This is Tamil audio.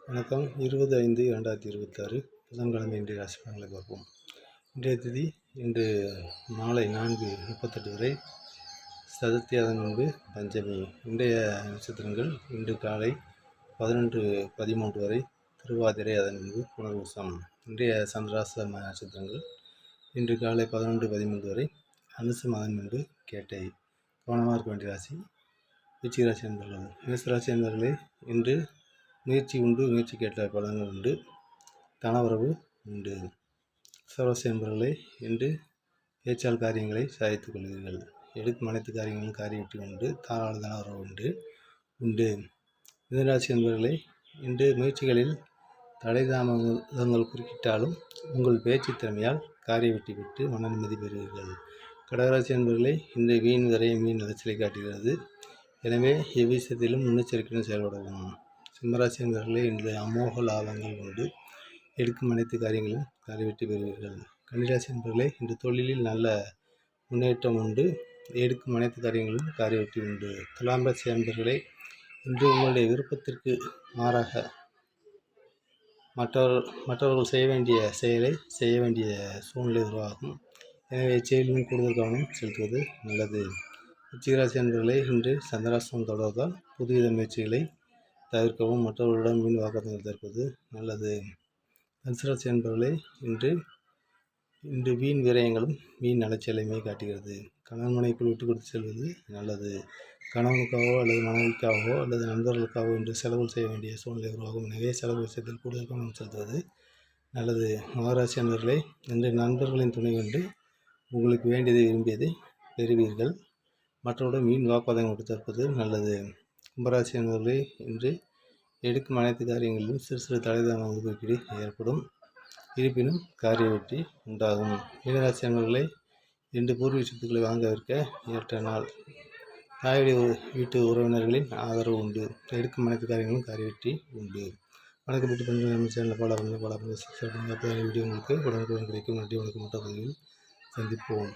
வணக்கம். 20/5/2026 புதன்கிழமை இன்றைய ராசி பலன்களை பார்ப்போம். இன்றைய திதி இன்று மாலை 4:38 வரை சதுர்த்தி, அதன் முன்பு பஞ்சமி. இன்றைய நட்சத்திரங்கள் இன்று காலை 11:13 வரை திருவாதிரை, அதன் முன்பு புனர்வூசம். இன்றைய சந்திராஷ்டம நட்சத்திரங்கள் இன்று காலை 11:13 வரை அனுசம், அதன் முன்பு கேட்டை. கவனமாக இருக்க வேண்டிய ராசி விருச்சிக ராசி என்பவர்கள். மேசராசி என்பவர்களே, இன்று முயற்சி உண்டு, முயற்சிக்கு ஏற்ற பலன்கள் உண்டு, தனவரவு உண்டு. சரவசி என்பவர்களே, இன்று பேச்சால் காரியங்களை சாதித்துக் கொள்வீர்கள். எடுக்கும் அனைத்து காரியங்களும் காரிய வெற்றி உண்டு, தாராள தனவரவு உண்டு. மிதுனராசி என்பவர்களே, இன்று முயற்சிகளில் தடை தாமதங்கள் குறுக்கிட்டாலும் உங்கள் பேச்சு திறமையால் காரிய வெற்றி பெற்று மன நிம்மதி பெறுவீர்கள். கடகராசி என்பவர்களே, இன்று வீண் விரையும் மீன் அலைச்சலை காட்டுகிறது. எனவே எவ்விஷயத்திலும் முன்னெச்சரிக்கையுடன் செயல்படவும். சிம்மராசி என்பவர்களே, இன்று அமோக லாபங்கள் உண்டு, எடுக்கும் அனைத்து காரியங்களும் காரிய வெற்றி பெறுவீர்கள். கன்னிராசி என்பவர்களே, இன்று தொழிலில் நல்ல முன்னேற்றம் உண்டு, எடுக்கும் அனைத்து காரியங்களும் காரிய வெற்றி உண்டு. துலாம் ராசி என்பவர்களே, இன்று உங்களுடைய விருப்பத்திற்கு மாறாக மற்றவர்கள் செய்ய வேண்டிய செயலை செய்ய வேண்டிய சூழ்நிலை உருவாகும். எனவே செயலிலும் கூடுதல் கவனம் செலுத்துவது நல்லது. விருச்சிகராசி என்பவர்களே, இன்று சந்திராஷ்டமம் தொடர்வதால் புதுவித முயற்சிகளை தவிர்க்கவும், மற்றவர்களிடம் வீண் வாக்குவாதங்கள் தவிர்ப்பது நல்லது. தனுசு என்பவர்களே, இன்று வீண் விரயங்களும் வீண் அலைச்சலையுமே காட்டுகிறது. கணவன் மனைவிக்குள் விட்டு கொடுத்து செல்வது நல்லது. கணவனுக்காகவோ அல்லது மனைவிக்காகவோ அல்லது நண்பர்களுக்காகவோ இன்று செலவு செய்ய வேண்டிய சூழ்நிலை உருவாகும். எனவே செலவு விஷயத்தில் கூடுதல் கவனம் செலுத்துவது நல்லது. மகராசி என்பவர்களே, இன்று நண்பர்களின் துணை கொண்டு உங்களுக்கு வேண்டியதை விரும்பியதை பெறுவீர்கள். மற்றவருடன் வீண் வாக்குவாதம் விட்டு தற்பது நல்லது. கும்பராசி என்பவர்களே, இன்று எடுக்கும் அனைத்து காரியங்களிலும் சிறு சிறு தடைதாமதங்கள் குறுக்கீடு ஏற்படும், இருப்பினும் காரிய வெற்றி உண்டாகும். மீனராசி என்பவர்களே, இன்று பூர்வீக சொத்துக்களை வாங்க விற்க ஏற்ற நாள். தாயுடைய வீட்டு உறவினர்களின் ஆதரவு உண்டு, எடுக்கும் அனைத்து காரியங்களும் காரிய வெற்றி உண்டு. வணக்கம். வீட்டு பெண்கள் நம்ம சேனலில் பல வீடியோ உங்களுக்கு உடனுக்குடன் கிடைக்கும். நன்றி. வணக்கம். மற்ற பதிவில் சந்திப்போம்.